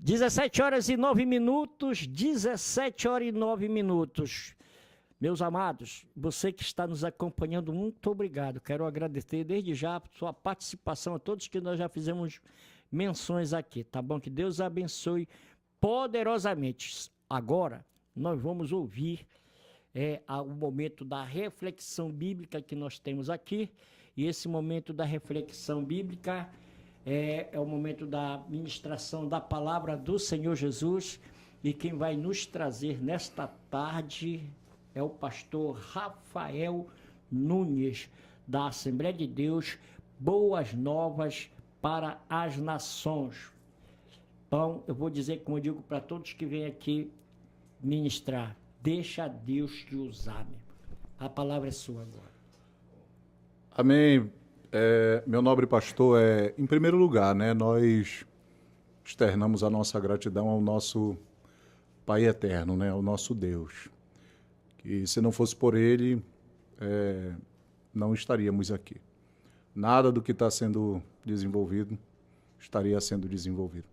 17 horas e 9 minutos, 17 horas e 9 minutos. Meus amados, você que está nos acompanhando, muito obrigado. Quero agradecer desde já a sua participação, a todos que nós já fizemos menções aqui, tá bom? Que Deus abençoe poderosamente. Agora, nós vamos ouvir o momento da reflexão bíblica que nós temos aqui. E esse momento da reflexão bíblica é o momento da ministração da palavra do Senhor Jesus. E quem vai nos trazer nesta tarde é o pastor Rafael Nunes, da Assembleia de Deus, Boas Novas para as Nações. Então, eu vou dizer, como eu digo para todos que vêm aqui ministrar, deixa Deus te usar. A palavra é sua agora. Amém. Meu nobre pastor, em primeiro lugar, né, nós externamos a nossa gratidão ao nosso Pai Eterno, né, ao nosso Deus. Que se não fosse por Ele, não estaríamos aqui. Nada do que está sendo desenvolvido estaria sendo desenvolvido.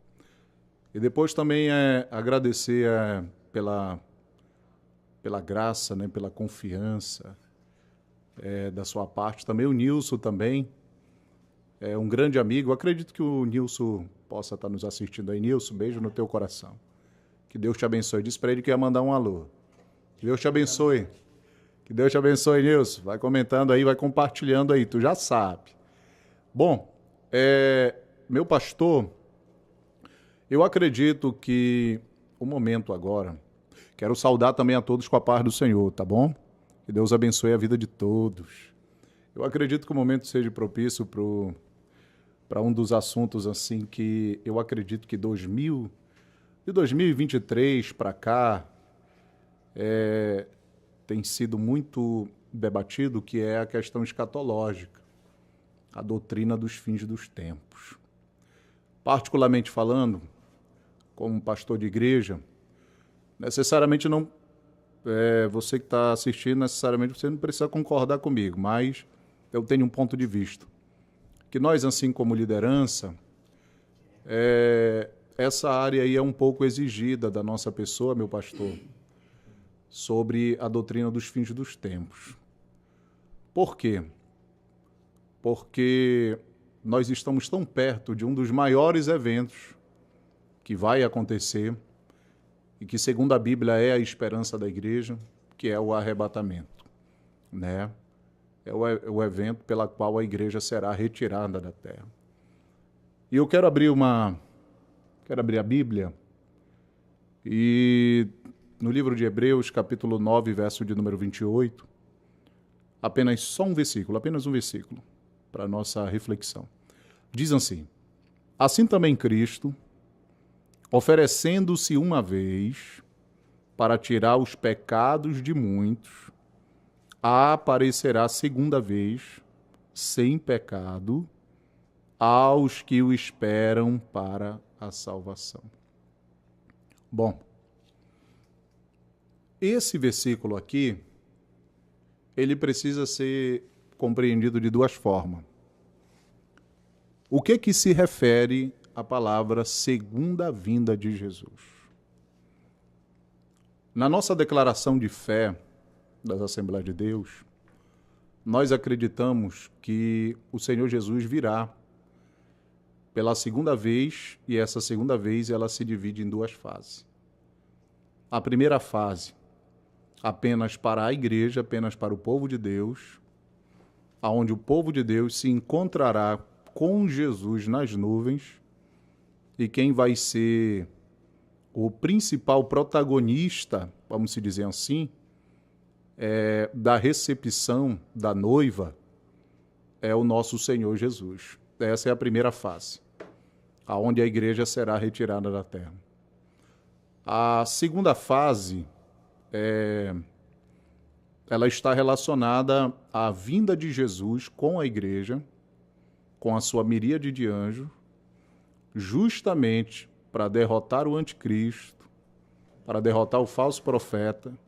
E depois também agradecer pela graça, né, pela confiança da sua parte. Também o Nilson também é um grande amigo. Acredito que o Nilson possa estar nos assistindo aí. Nilson, beijo no teu coração. Que Deus te abençoe. Diz para ele que ia mandar um alô. Que Deus te abençoe. Que Deus te abençoe, Nilson. Vai comentando aí, vai compartilhando aí, tu já sabe. Bom, meu pastor, eu acredito que o momento agora, quero saudar também a todos com a paz do Senhor, tá bom? Que Deus abençoe a vida de todos. Eu acredito que o momento seja propício para um dos assuntos assim que eu acredito que de 2023 para cá tem sido muito debatido, que é a questão escatológica, a doutrina dos fins dos tempos. Particularmente falando, como pastor de igreja, necessariamente não... você que está assistindo, necessariamente você não precisa concordar comigo, mas eu tenho um ponto de vista. Que nós, assim como liderança, essa área aí é um pouco exigida da nossa pessoa, meu pastor, sobre a doutrina dos fins dos tempos. Por quê? Porque nós estamos tão perto de um dos maiores eventos que vai acontecer e que, segundo a Bíblia, é a esperança da igreja, que é o arrebatamento, né? É o evento pela qual a igreja será retirada da terra. E eu quero abrir a Bíblia, e no livro de Hebreus, capítulo 9, verso de número 28, apenas um versículo, para a nossa reflexão. Diz assim: assim também Cristo, oferecendo-se uma vez para tirar os pecados de muitos, aparecerá segunda vez, sem pecado, aos que o esperam para a salvação. Bom, esse versículo aqui, ele precisa ser compreendido de duas formas. O que se refere à palavra segunda vinda de Jesus? Na nossa declaração de fé das Assembleias de Deus, nós acreditamos que o Senhor Jesus virá pela segunda vez, e essa segunda vez ela se divide em duas fases. A primeira fase, apenas para a igreja, apenas para o povo de Deus, aonde o povo de Deus se encontrará com Jesus nas nuvens, e quem vai ser o principal protagonista, vamos se dizer assim, da recepção da noiva, é o nosso Senhor Jesus. Essa é a primeira fase, aonde a igreja será retirada da terra. A segunda fase, ela está relacionada à vinda de Jesus com a igreja, com a sua miríade de anjos, justamente para derrotar o anticristo, para derrotar o falso profeta,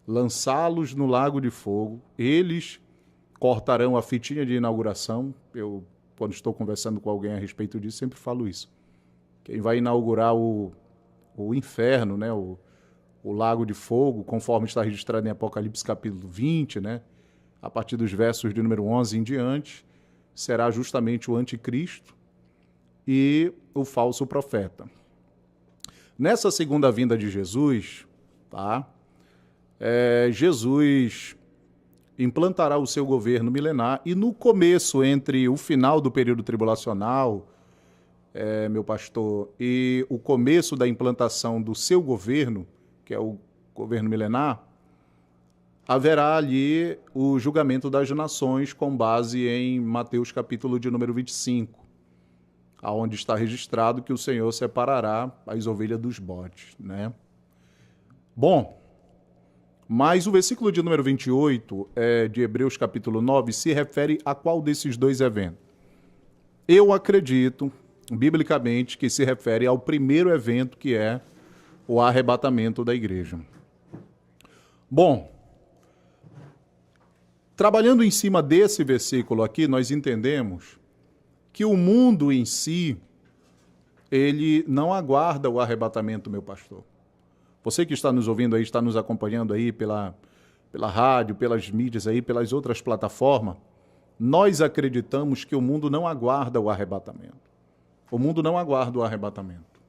lançá-los no lago de fogo. Eles cortarão a fitinha de inauguração. Eu, quando estou conversando com alguém a respeito disso, sempre falo isso. quem vai inaugurar o inferno, né? O lago de fogo, conforme está registrado em Apocalipse capítulo 20, né? A partir dos versos de número 11 em diante, será justamente o anticristo e o falso profeta. Nessa segunda vinda de Jesus, tá? Jesus implantará o seu governo milenar e no começo, entre o final do período tribulacional, meu pastor, e o começo da implantação do seu governo, que é o governo milenar, haverá ali o julgamento das nações com base em Mateus capítulo de número 25, aonde está registrado que o Senhor separará as ovelhas dos bodes, né? Bom, mas o versículo de número 28 de Hebreus capítulo 9 se refere a qual desses dois eventos? Eu acredito, biblicamente, que se refere ao primeiro evento, que é o arrebatamento da igreja. Bom, trabalhando em cima desse versículo aqui, nós entendemos que o mundo em si, ele não aguarda o arrebatamento, meu pastor. Você que está nos ouvindo aí, está nos acompanhando aí pela rádio, pelas mídias aí, pelas outras plataformas, nós acreditamos que o mundo não aguarda o arrebatamento. O mundo não aguarda o arrebatamento.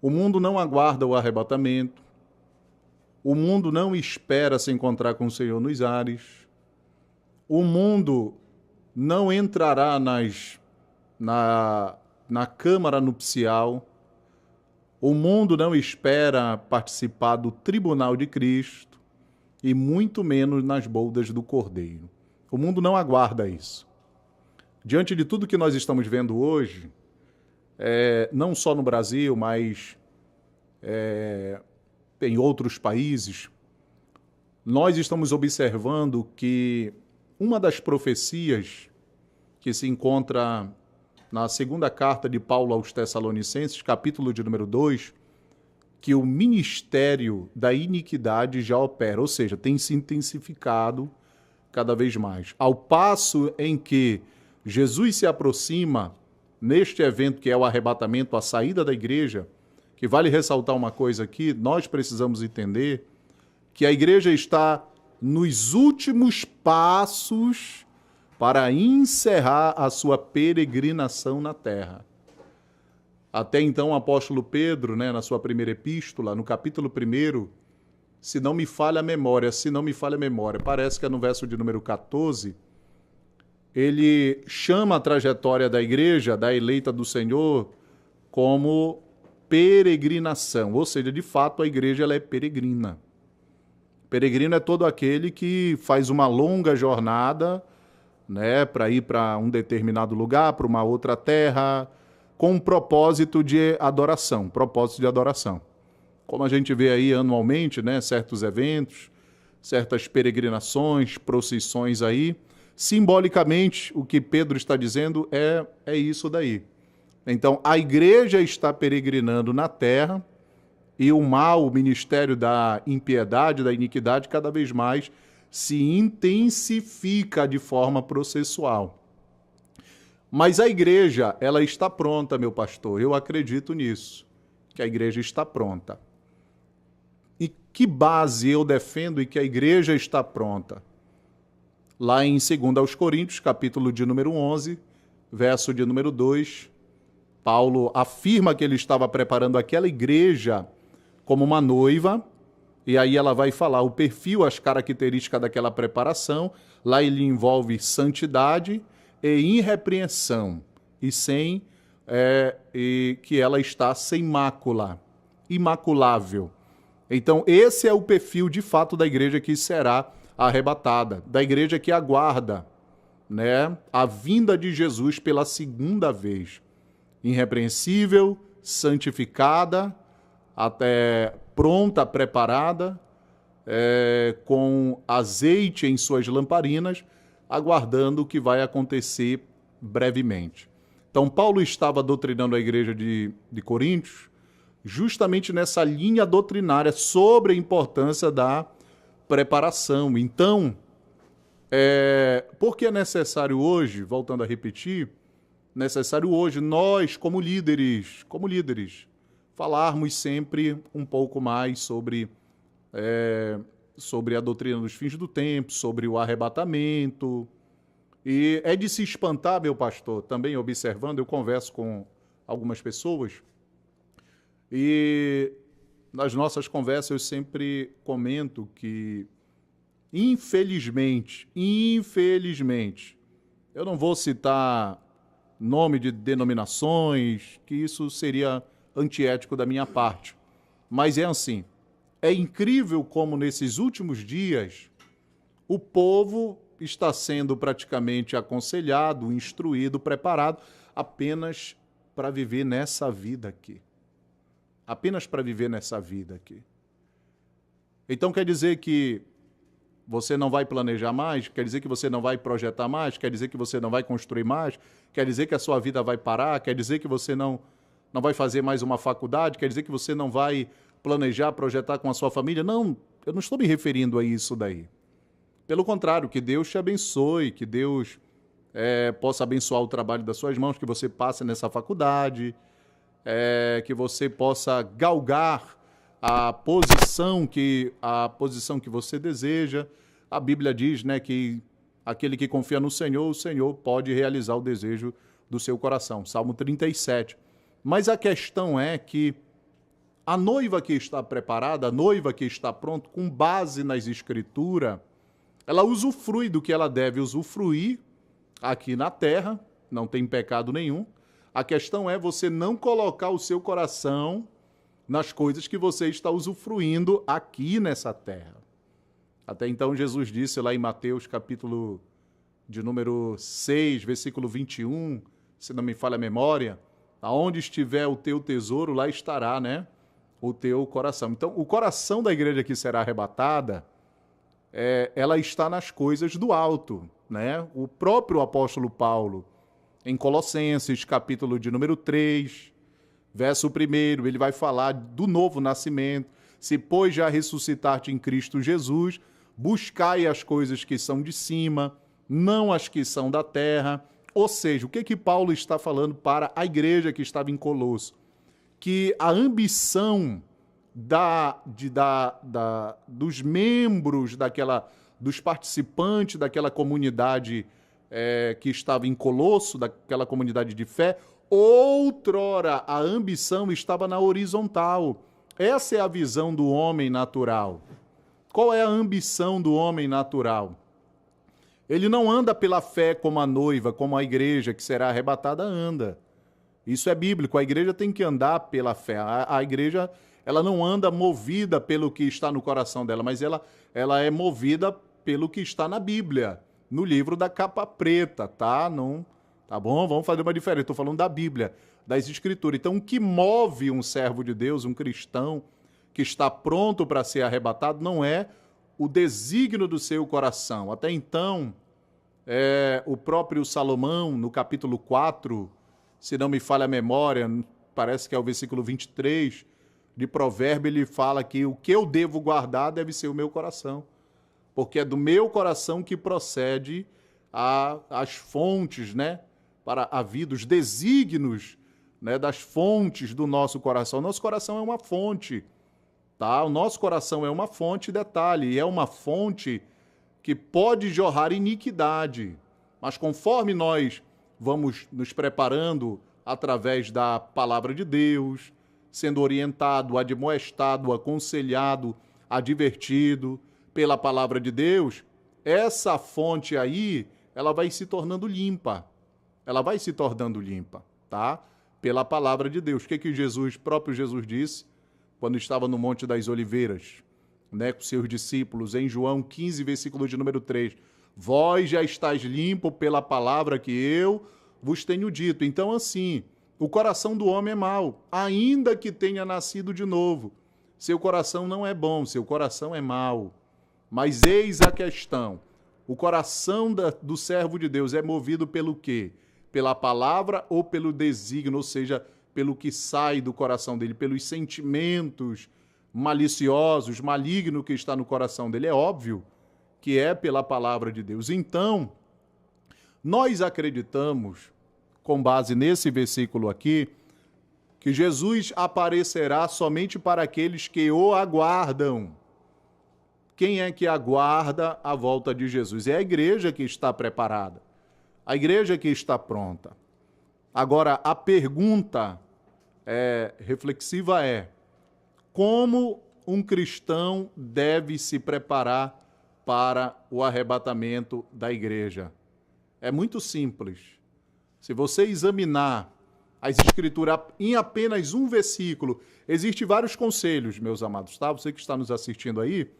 O mundo não aguarda o arrebatamento. O mundo não espera se encontrar com o Senhor nos ares. O mundo não entrará na câmara nupcial. O mundo não espera participar do tribunal de Cristo e muito menos nas bodas do Cordeiro. O mundo não aguarda isso. Diante de tudo que nós estamos vendo hoje, não só no Brasil, mas em outros países, nós estamos observando que uma das profecias que se encontra na segunda carta de Paulo aos Tessalonicenses, capítulo de número 2, que o ministério da iniquidade já opera, ou seja, tem se intensificado cada vez mais. Ao passo em que Jesus se aproxima neste evento que é o arrebatamento, a saída da igreja, que vale ressaltar uma coisa aqui, nós precisamos entender que a igreja está nos últimos passos para encerrar a sua peregrinação na terra. Até então, o apóstolo Pedro, né, na sua primeira epístola, no capítulo 1, se não me falha a memória, parece que é no verso de número 14, ele chama a trajetória da igreja, da eleita do Senhor, como peregrinação, ou seja, de fato a igreja ela é peregrina. Peregrino é todo aquele que faz uma longa jornada, né, para ir para um determinado lugar, para uma outra terra, com um propósito de adoração, Como a gente vê aí anualmente, né, certos eventos, certas peregrinações, procissões aí, simbolicamente o que Pedro está dizendo é isso daí. Então, a igreja está peregrinando na terra e o mal, o ministério da impiedade, da iniquidade, cada vez mais se intensifica de forma processual. Mas a igreja, ela está pronta, meu pastor. Eu acredito nisso, que a igreja está pronta. E que base eu defendo e que a igreja está pronta? Lá em 2 aos Coríntios, capítulo de número 11, verso de número 2, Paulo afirma que ele estava preparando aquela igreja como uma noiva, e aí ela vai falar o perfil, as características daquela preparação. Lá ele envolve santidade e irrepreensão, e que ela está sem mácula, imaculável. Então esse é o perfil de fato da igreja que será arrebatada, da igreja que aguarda, né, a vinda de Jesus pela segunda vez. Irrepreensível, santificada, até pronta, preparada, com azeite em suas lamparinas, aguardando o que vai acontecer brevemente. Então, Paulo estava doutrinando a igreja de Coríntios justamente nessa linha doutrinária sobre a importância da preparação. Então, por que é necessário hoje, voltando a repetir, necessário hoje nós, como líderes, falarmos sempre um pouco mais sobre a doutrina dos fins do tempo, sobre o arrebatamento. E é de se espantar, meu pastor, também observando, eu converso com algumas pessoas e nas nossas conversas eu sempre comento que, infelizmente, eu não vou citar nome de denominações, que isso seria antiético da minha parte, mas é assim, é incrível como nesses últimos dias o povo está sendo praticamente aconselhado, instruído, preparado apenas para viver nessa vida aqui. Apenas para viver nessa vida aqui. Então quer dizer que você não vai planejar mais? Quer dizer que você não vai projetar mais? Quer dizer que você não vai construir mais? Quer dizer que a sua vida vai parar? Quer dizer que você não vai fazer mais uma faculdade? Quer dizer que você não vai planejar, projetar com a sua família? Não, eu não estou me referindo a isso daí. Pelo contrário, que Deus te abençoe, que Deus possa abençoar o trabalho das suas mãos, que você passe nessa faculdade, que você possa galgar a posição que você deseja. A Bíblia diz, né, que aquele que confia no Senhor, o Senhor pode realizar o desejo do seu coração. Salmo 37. Mas a questão é que a noiva que está preparada, a noiva que está pronta, com base nas Escrituras, ela usufrui do que ela deve usufruir aqui na terra, não tem pecado nenhum. A questão é você não colocar o seu coração nas coisas que você está usufruindo aqui nessa terra. Até então Jesus disse lá em Mateus capítulo de número 6, versículo 21, se não me falha a memória, aonde estiver o teu tesouro, lá estará, né, o teu coração. Então, o coração da igreja que será arrebatada, ela está nas coisas do alto, né? O próprio apóstolo Paulo, em Colossenses, capítulo de número 3, verso 1, ele vai falar do novo nascimento. Se, pois, já ressuscitaste em Cristo Jesus, buscai as coisas que são de cima, não as que são da terra. Ou seja, o que Paulo está falando para a igreja que estava em Colosso? Que a ambição dos membros dos participantes daquela comunidade que estava em Colosso, daquela comunidade de fé, outrora a ambição estava na horizontal. Essa é a visão do homem natural. Qual é a ambição do homem natural? Ele não anda pela fé como a noiva, como a igreja que será arrebatada anda. Isso é bíblico, a igreja tem que andar pela fé. A igreja, ela não anda movida pelo que está no coração dela, mas ela é movida pelo que está na Bíblia, no livro da capa preta, tá? Não, tá bom? Vamos fazer uma diferença. Estou falando da Bíblia, das Escrituras. Então, o que move um servo de Deus, um cristão que está pronto para ser arrebatado, não é o desígnio do seu coração. Até então, o próprio Salomão, no capítulo 4, se não me falha a memória, parece que é o versículo 23 de Provérbio, ele fala que o que eu devo guardar deve ser o meu coração, porque é do meu coração que procede as fontes, né, para a vida, os desígnios, né, das fontes do nosso coração. Nosso coração é uma fonte, tá? O nosso coração é uma fonte, detalhe, é uma fonte que pode jorrar iniquidade, mas conforme nós vamos nos preparando através da palavra de Deus, sendo orientado, admoestado, aconselhado, advertido pela palavra de Deus, essa fonte aí, ela vai se tornando limpa. Ela vai se tornando limpa, tá? Pela palavra de Deus. O que próprio Jesus disse quando estava no Monte das Oliveiras, né, com seus discípulos, em João 15, versículo de número 3. Vós já estáis limpo pela palavra que eu vos tenho dito. Então, assim, o coração do homem é mau, ainda que tenha nascido de novo. Seu coração não é bom, seu coração é mau. Mas eis a questão. O coração do servo de Deus é movido pelo quê? Pela palavra ou pelo desígnio, ou seja, pelo que sai do coração dele, pelos sentimentos maliciosos, malignos que está no coração dele. É óbvio que é pela palavra de Deus. Então, nós acreditamos, com base nesse versículo aqui, que Jesus aparecerá somente para aqueles que o aguardam. Quem é que aguarda a volta de Jesus? É a igreja que está preparada, a igreja que está pronta. Agora, a pergunta reflexiva é: como um cristão deve se preparar para o arrebatamento da igreja? É muito simples. Se você examinar as Escrituras em apenas um versículo, existem vários conselhos, meus amados, tá? Você que está nos assistindo aí,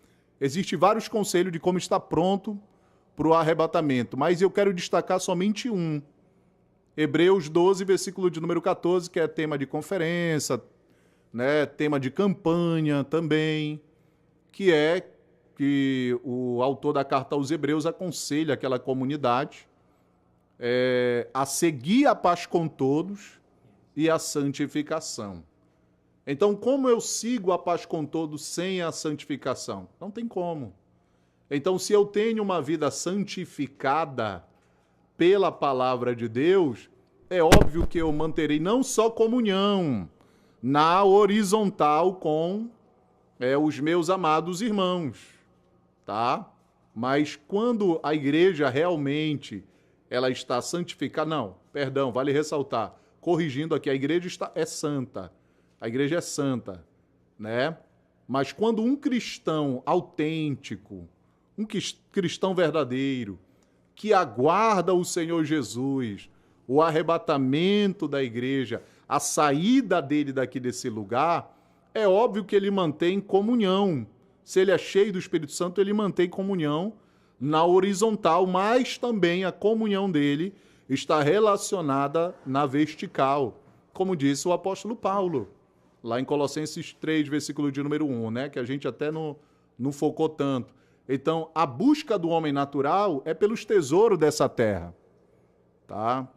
existem vários conselhos de como estar pronto para o arrebatamento, mas eu quero destacar somente um. Hebreus 12, versículo de número 14, que é tema de conferência, né, tema de campanha também, que é que o autor da carta aos Hebreus aconselha aquela comunidade a seguir a paz com todos e a santificação. Então, como eu sigo a paz com todos sem a santificação? Não tem como. Então, se eu tenho uma vida santificada pela palavra de Deus, é óbvio que eu manterei não só comunhão na horizontal com os meus amados irmãos, tá? Mas quando a igreja realmente ela está santificada, não, perdão, vale ressaltar, corrigindo aqui, a igreja é santa, a igreja é santa, né? Mas quando um cristão autêntico, um cristão verdadeiro, que aguarda o Senhor Jesus, o arrebatamento da igreja, a saída dele daqui desse lugar, é óbvio que ele mantém comunhão. Se ele é cheio do Espírito Santo, ele mantém comunhão na horizontal, mas também a comunhão dele está relacionada na vertical, como disse o apóstolo Paulo, lá em Colossenses 3, versículo de número 1, né, que a gente até não focou tanto. Então, a busca do homem natural é pelos tesouros dessa terra, tá?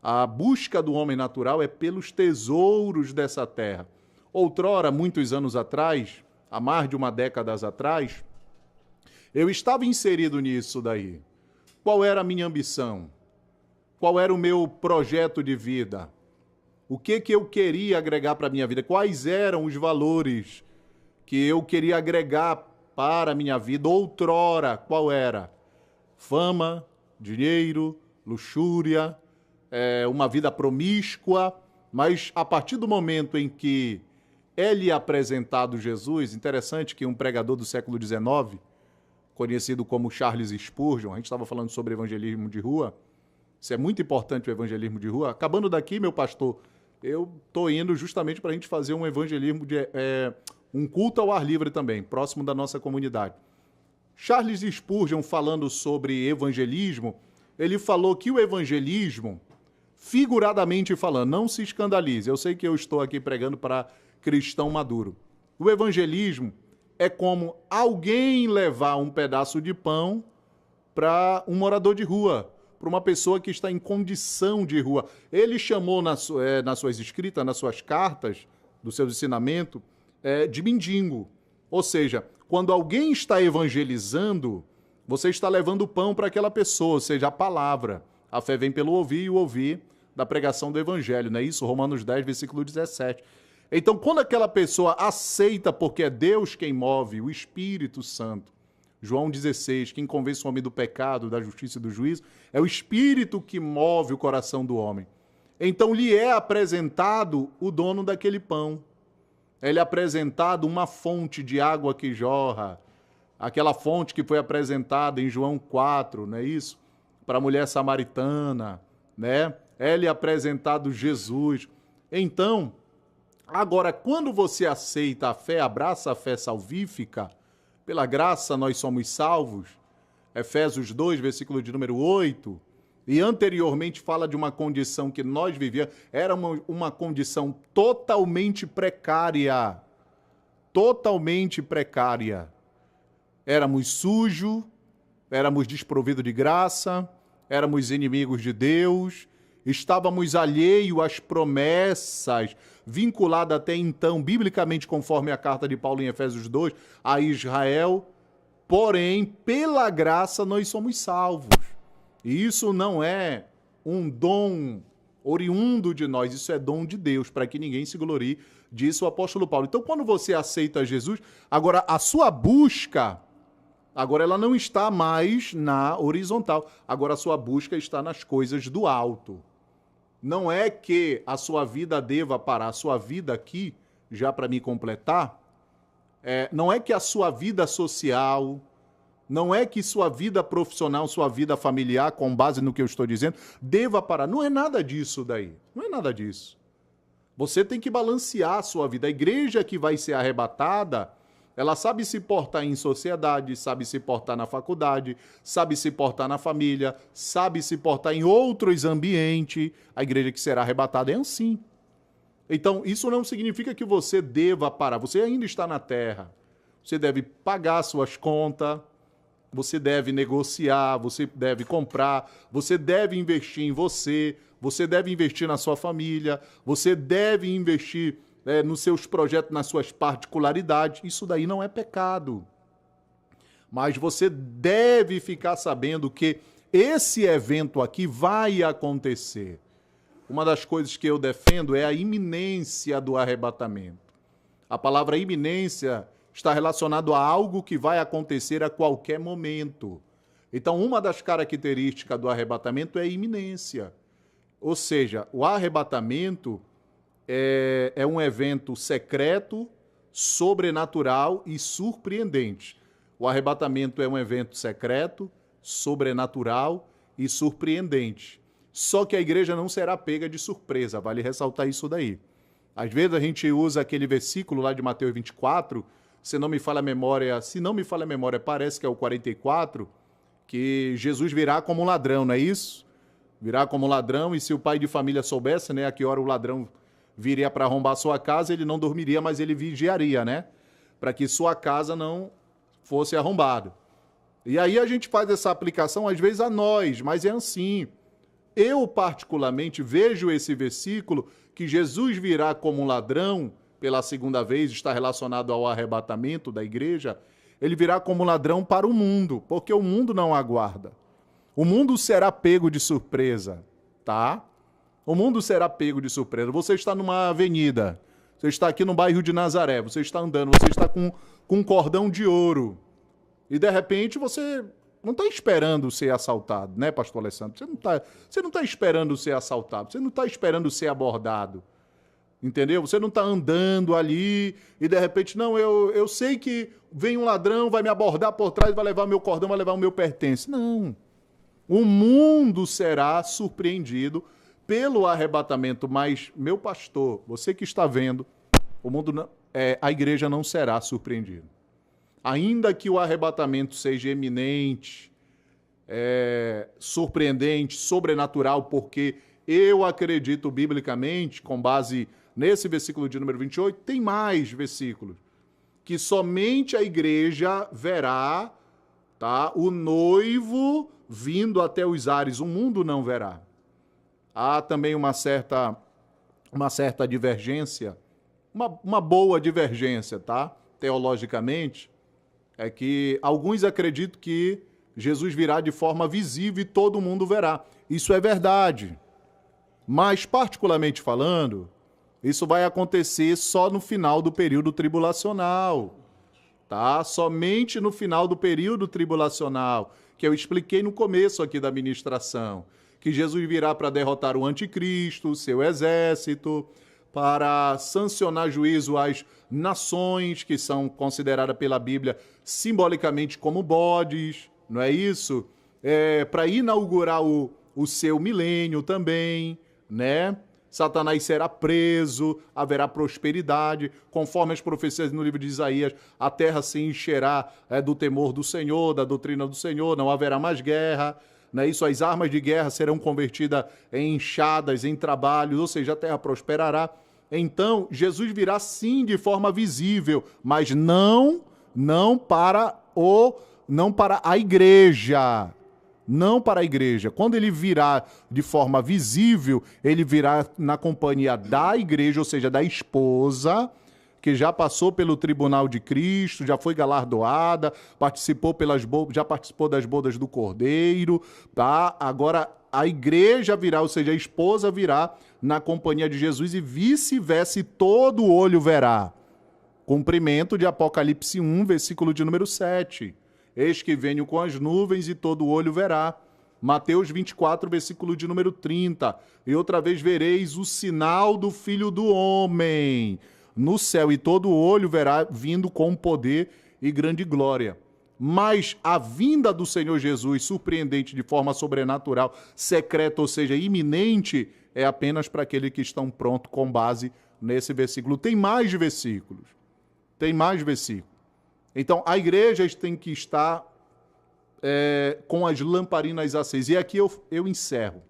A busca do homem natural é pelos tesouros dessa terra. Outrora, muitos anos atrás, há mais de uma década atrás, eu estava inserido nisso daí. Qual era a minha ambição? Qual era o meu projeto de vida? O que eu queria agregar para a minha vida? Quais eram os valores que eu queria agregar para a minha vida? Outrora, qual era? Fama, dinheiro, luxúria, uma vida promíscua. Mas a partir do momento em que é lhe apresentado Jesus, interessante que um pregador do século XIX, conhecido como Charles Spurgeon, a gente estava falando sobre evangelismo de rua, isso é muito importante, o evangelismo de rua. Acabando daqui, meu pastor, eu estou indo justamente para a gente fazer um evangelismo, um culto ao ar livre também, próximo da nossa comunidade. Charles Spurgeon, falando sobre evangelismo, ele falou que o evangelismo, figuradamente falando, não se escandalize, eu sei que eu estou aqui pregando para cristão maduro. O evangelismo é como alguém levar um pedaço de pão para um morador de rua, para uma pessoa que está em condição de rua. Ele chamou nas suas escritas, nas suas cartas, dos seus ensinamentos, de mendigo. Ou seja, quando alguém está evangelizando, você está levando pão para aquela pessoa, ou seja, a palavra. A fé vem pelo ouvir e o ouvir da pregação do evangelho, não é isso? Romanos 10, versículo 17. Então, quando aquela pessoa aceita, porque é Deus quem move, o Espírito Santo, João 16, quem convence o homem do pecado, da justiça e do juízo, é o Espírito que move o coração do homem. Então, lhe é apresentado o dono daquele pão. Ele é apresentado uma fonte de água que jorra, aquela fonte que foi apresentada em João 4, não é isso? Para a mulher samaritana, né? É-lhe apresentado Jesus. Então, agora, quando você aceita a fé, abraça a fé salvífica, pela graça nós somos salvos, Efésios 2, versículo de número 8, e anteriormente fala de uma condição que nós vivíamos, era uma condição totalmente precária, totalmente precária. Éramos sujos, éramos desprovidos de graça, éramos inimigos de Deus, estávamos alheios às promessas, vinculadas até então, biblicamente, conforme a carta de Paulo em Efésios 2, a Israel. Porém, pela graça, nós somos salvos. E isso não é um dom oriundo de nós, isso é dom de Deus, para que ninguém se glorie, disse o apóstolo Paulo. Então, quando você aceita Jesus, agora a sua busca, agora ela não está mais na horizontal, agora a sua busca está nas coisas do alto. Não é que a sua vida deva parar, a sua vida aqui, já para me completar, não é que a sua vida social, não é que sua vida profissional, sua vida familiar, com base no que eu estou dizendo, deva parar. Não é nada disso daí. Não é nada disso. Você tem que balancear a sua vida. A igreja que vai ser arrebatada, ela sabe se portar em sociedade, sabe se portar na faculdade, sabe se portar na família, sabe se portar em outros ambientes. A igreja que será arrebatada é assim. Então, isso não significa que você deva parar. Você ainda está na terra. Você deve pagar suas contas, você deve negociar, você deve comprar, você deve investir em você, você deve investir na sua família, você deve investir nos seus projetos, nas suas particularidades. Isso daí não é pecado. Mas você deve ficar sabendo que esse evento aqui vai acontecer. Uma das coisas que eu defendo é a iminência do arrebatamento. A palavra iminência está relacionado a algo que vai acontecer a qualquer momento. Então, uma das características do arrebatamento é a iminência. Ou seja, o arrebatamento é um evento secreto, sobrenatural e surpreendente. O arrebatamento é um evento secreto, sobrenatural e surpreendente. Só que a igreja não será pega de surpresa, vale ressaltar isso daí. Às vezes a gente usa aquele versículo lá de Mateus 24, se não me falha a memória, parece que é o 44, que Jesus virá como um ladrão, não é isso? Virá como um ladrão, e se o pai de família soubesse, né, a que hora o ladrão viria para arrombar a sua casa, ele não dormiria, mas ele vigiaria, né? Para que sua casa não fosse arrombada. E aí a gente faz essa aplicação, às vezes, a nós, mas é assim. Eu, particularmente, vejo esse versículo que Jesus virá como um ladrão, pela segunda vez, está relacionado ao arrebatamento da igreja, ele virá como um ladrão para o mundo, porque o mundo não aguarda. O mundo será pego de surpresa, tá? O mundo será pego de surpresa. Você está numa avenida, você está aqui no bairro de Nazaré, você está andando, você está com um cordão de ouro, e de repente você não está esperando ser assaltado, né, pastor Alessandro? Você não tá esperando ser assaltado, você não está esperando ser abordado, entendeu? Você não está andando ali e de repente, não, eu sei que vem um ladrão, vai me abordar por trás, vai levar meu cordão, vai levar o meu pertence. Não. O mundo será surpreendido pelo arrebatamento, mas, meu pastor, você que está vendo, o mundo não, a igreja não será surpreendida. Ainda que o arrebatamento seja eminente, surpreendente, sobrenatural, porque eu acredito biblicamente, com base nesse versículo de número 28, tem mais versículos, que somente a igreja verá, tá, o noivo vindo até os ares, o mundo não verá. Há também uma certa divergência, uma boa divergência, tá? Teologicamente, é que alguns acreditam que Jesus virá de forma visível e todo mundo verá. Isso é verdade. Mas, particularmente falando, isso vai acontecer só no final do período tribulacional, tá? Somente no final do período tribulacional, que eu expliquei no começo aqui da ministração, que Jesus virá para derrotar o anticristo, o seu exército, para sancionar juízo às nações que são consideradas pela Bíblia simbolicamente como bodes, não é isso? Para inaugurar o seu milênio também, né? Satanás será preso, haverá prosperidade, conforme as profecias no livro de Isaías, a terra se encherá do temor do Senhor, da doutrina do Senhor, não haverá mais guerra, não é isso? As armas de guerra serão convertidas em enxadas, em trabalhos, ou seja, a terra prosperará. Então, Jesus virá sim de forma visível, mas não para a igreja. Não para a igreja. Quando ele virá de forma visível, ele virá na companhia da igreja, ou seja, da esposa, que já passou pelo tribunal de Cristo, já foi galardoada, já participou das bodas do Cordeiro, tá? Agora a igreja virá, ou seja, a esposa virá na companhia de Jesus e vice-versa, e todo olho verá. Cumprimento de Apocalipse 1, versículo de número 7. Eis que venho com as nuvens e todo olho verá. Mateus 24, versículo de número 30. E outra vez vereis o sinal do Filho do Homem no céu, e todo olho verá vindo com poder e grande glória. Mas a vinda do Senhor Jesus, surpreendente de forma sobrenatural, secreta, ou seja, iminente, é apenas para aqueles que estão prontos com base nesse versículo. Tem mais versículos. Tem mais versículos. Então, a igreja tem que estar com as lamparinas acesas. E aqui eu encerro.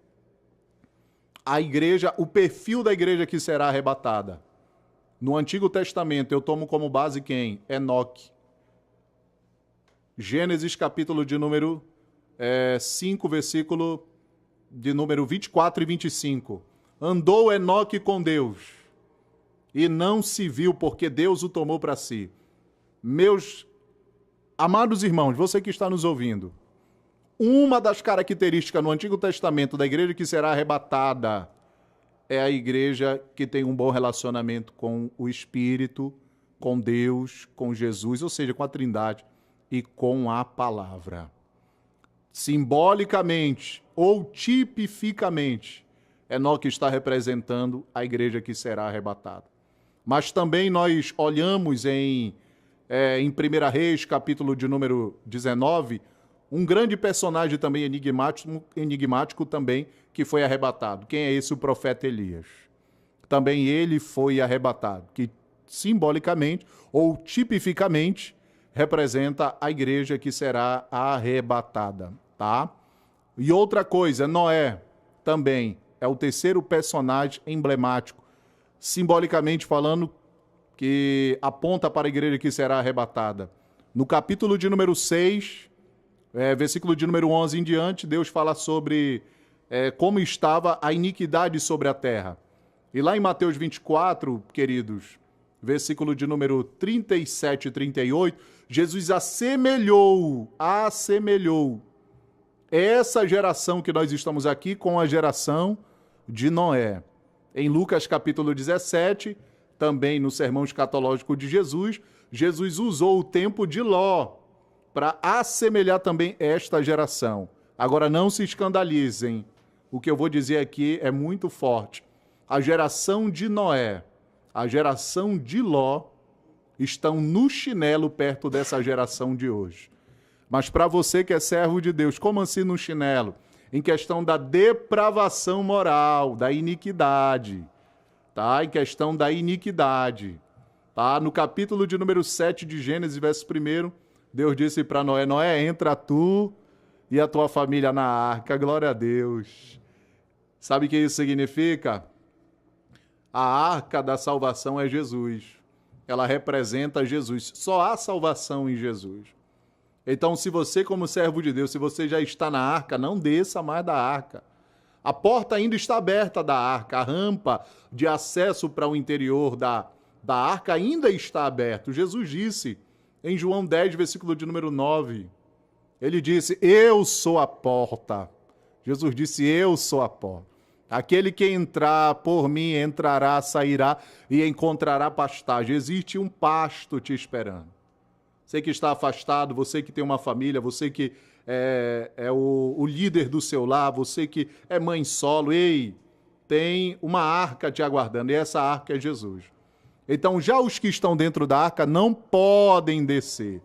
A igreja, o perfil da igreja que será arrebatada. No Antigo Testamento, eu tomo como base quem? Enoque. Gênesis, capítulo de número 5, versículo de número 24 e 25. Andou Enoque com Deus, e não se viu, porque Deus o tomou para si. Meus amados irmãos, você que está nos ouvindo, uma das características no Antigo Testamento da igreja que será arrebatada é a igreja que tem um bom relacionamento com o Espírito, com Deus, com Jesus, ou seja, com a Trindade e com a palavra. Simbolicamente ou tipificamente, Enoque está representando a igreja que será arrebatada. Mas também nós olhamos em 1 Reis, capítulo de número 19, um grande personagem também enigmático também, que foi arrebatado. Quem é esse? O profeta Elias. Também ele foi arrebatado, que simbolicamente ou tipificamente representa a igreja que será arrebatada, tá? E outra coisa, Noé também é o terceiro personagem emblemático, simbolicamente falando, que aponta para a igreja que será arrebatada. No capítulo de número 6, versículo de número 11 em diante, Deus fala sobre como estava a iniquidade sobre a terra. E lá em Mateus 24, queridos, versículo de número 37 e 38, Jesus assemelhou essa geração que nós estamos aqui com a geração de Noé. Em Lucas capítulo 17, também no sermão escatológico de Jesus, Jesus usou o tempo de Ló para assemelhar também esta geração. Agora não se escandalizem, o que eu vou dizer aqui é muito forte. A geração de Noé, a geração de Ló, estão no chinelo perto dessa geração de hoje. Mas para você que é servo de Deus, como assim no chinelo? Em questão da depravação moral, da iniquidade, tá? Em questão da iniquidade, tá? No capítulo de número 7 de Gênesis, verso 1, Deus disse para Noé, Noé, entra tu e a tua família na arca, glória a Deus. Sabe o que isso significa? A arca da salvação é Jesus. Ela representa Jesus. Só há salvação em Jesus. Então, se você, como servo de Deus, se você já está na arca, não desça mais da arca. A porta ainda está aberta da arca. A rampa de acesso para o interior da arca ainda está aberta. Jesus disse em João 10, versículo de número 9. Ele disse, eu sou a porta. Jesus disse, eu sou a porta. Aquele que entrar por mim entrará, sairá e encontrará pastagem. Existe um pasto te esperando. Você que está afastado, você que tem uma família, você que é o líder do seu lar, você que é mãe solo, tem uma arca te aguardando, e essa arca é Jesus. Então, já os que estão dentro da arca não podem descer.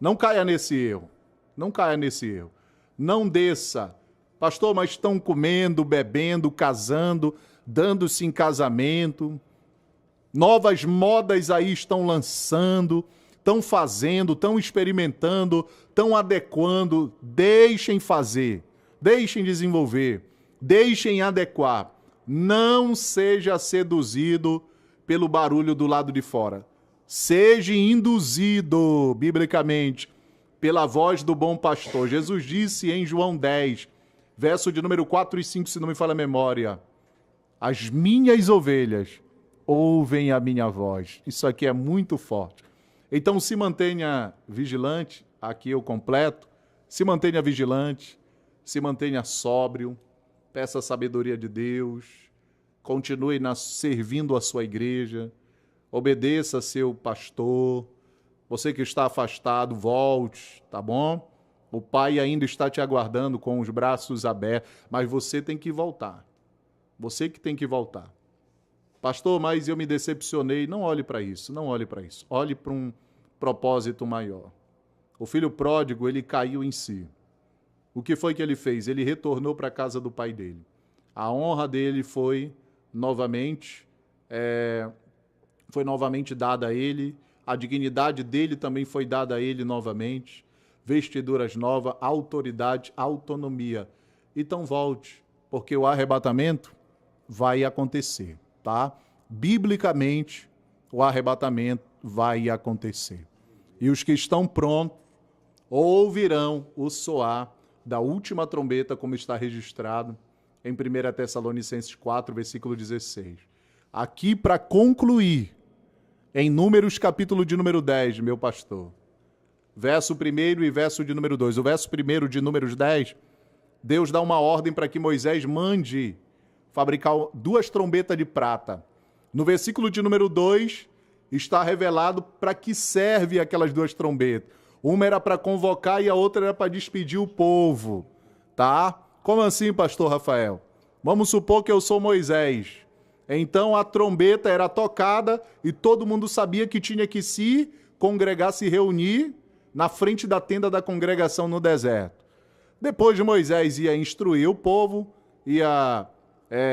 Não caia nesse erro. Não caia nesse erro. Não desça. Pastor, mas estão comendo, bebendo, casando, dando-se em casamento. Novas modas aí estão lançando, estão fazendo, estão experimentando, estão adequando. Deixem fazer, deixem desenvolver, deixem adequar. Não seja seduzido pelo barulho do lado de fora. Seja induzido, biblicamente, pela voz do bom pastor. Jesus disse em João 10, verso de número 4 e 5, se não me falha a memória, as minhas ovelhas ouvem a minha voz. Isso aqui é muito forte. Então se mantenha vigilante, aqui eu completo, se mantenha vigilante, se mantenha sóbrio, peça a sabedoria de Deus, continue servindo a sua igreja, obedeça seu pastor. Você que está afastado, volte, tá bom? O Pai ainda está te aguardando com os braços abertos, mas você tem que voltar. Você que tem que voltar. Pastor, mas eu me decepcionei. Não olhe para isso, não olhe para isso. Olhe para um propósito maior. O filho pródigo, ele caiu em si. O que foi que ele fez? Ele retornou para a casa do pai dele. A honra dele foi novamente dada a ele. A dignidade dele também foi dada a ele novamente. Vestiduras novas, autoridade, autonomia. Então volte, porque o arrebatamento vai acontecer, tá? Biblicamente, o arrebatamento vai acontecer. E os que estão prontos ouvirão o soar da última trombeta, como está registrado em 1 Tessalonicenses 4, versículo 16. Aqui, para concluir, em Números, capítulo de número 10, meu pastor, verso 1 e verso de número 2. O verso 1 de Números 10, Deus dá uma ordem para que Moisés mande fabricar 2 trombetas de prata. No versículo de número 2, está revelado para que serve aquelas 2 trombetas. Uma era para convocar e a outra era para despedir o povo, tá? Como assim, pastor Rafael? Vamos supor que eu sou Moisés. Então a trombeta era tocada e todo mundo sabia que tinha que se congregar, se reunir na frente da tenda da congregação no deserto. Depois Moisés ia instruir o povo, ia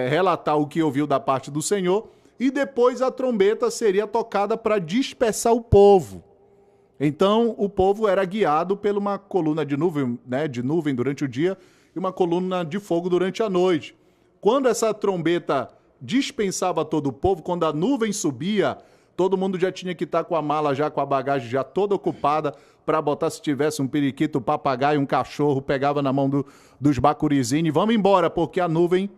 relatar o que ouviu da parte do Senhor, e depois a trombeta seria tocada para dispersar o povo. Então, o povo era guiado por uma coluna de nuvem, de nuvem durante o dia e uma coluna de fogo durante a noite. Quando essa trombeta dispensava todo o povo, quando a nuvem subia, todo mundo já tinha que estar com a mala, já com a bagagem já toda ocupada para botar, se tivesse um periquito, um papagaio, um cachorro, pegava na mão dos bacurizinhos e vamos embora, porque a nuvem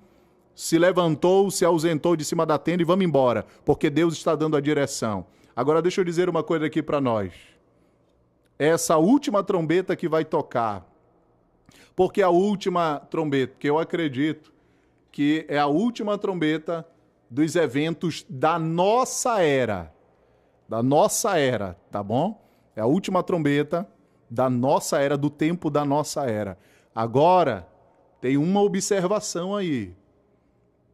se levantou, se ausentou de cima da tenda e vamos embora, porque Deus está dando a direção. Agora deixa eu dizer uma coisa aqui para nós. Essa última trombeta que vai tocar, porque a última trombeta, que eu acredito que é a última trombeta dos eventos da nossa era, tá bom? É a última trombeta da nossa era, do tempo da nossa era. Agora, tem uma observação aí.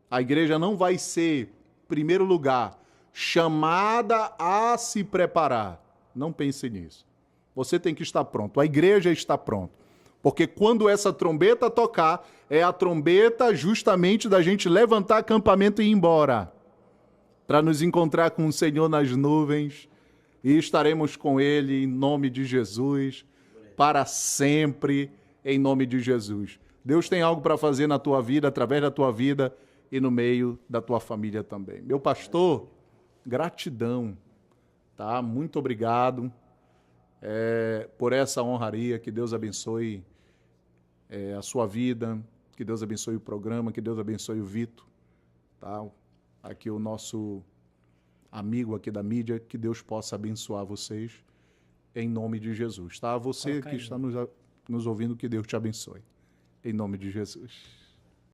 A igreja não vai ser, em primeiro lugar, chamada a se preparar. Não pense nisso. Você tem que estar pronto. A igreja está pronta. Porque quando essa trombeta tocar, é a trombeta justamente da gente levantar acampamento e ir embora. Para nos encontrar com o Senhor nas nuvens. E estaremos com Ele em nome de Jesus. Para sempre, em nome de Jesus. Deus tem algo para fazer na tua vida, através da tua vida e no meio da tua família também. Meu pastor, gratidão. Tá? Muito obrigado. Por essa honraria, que Deus abençoe a sua vida, que Deus abençoe o programa, que Deus abençoe o Vitor, tá? Aqui o nosso amigo aqui da mídia, que Deus possa abençoar vocês em nome de Jesus, tá? Você que está nos ouvindo, que Deus te abençoe, em nome de Jesus.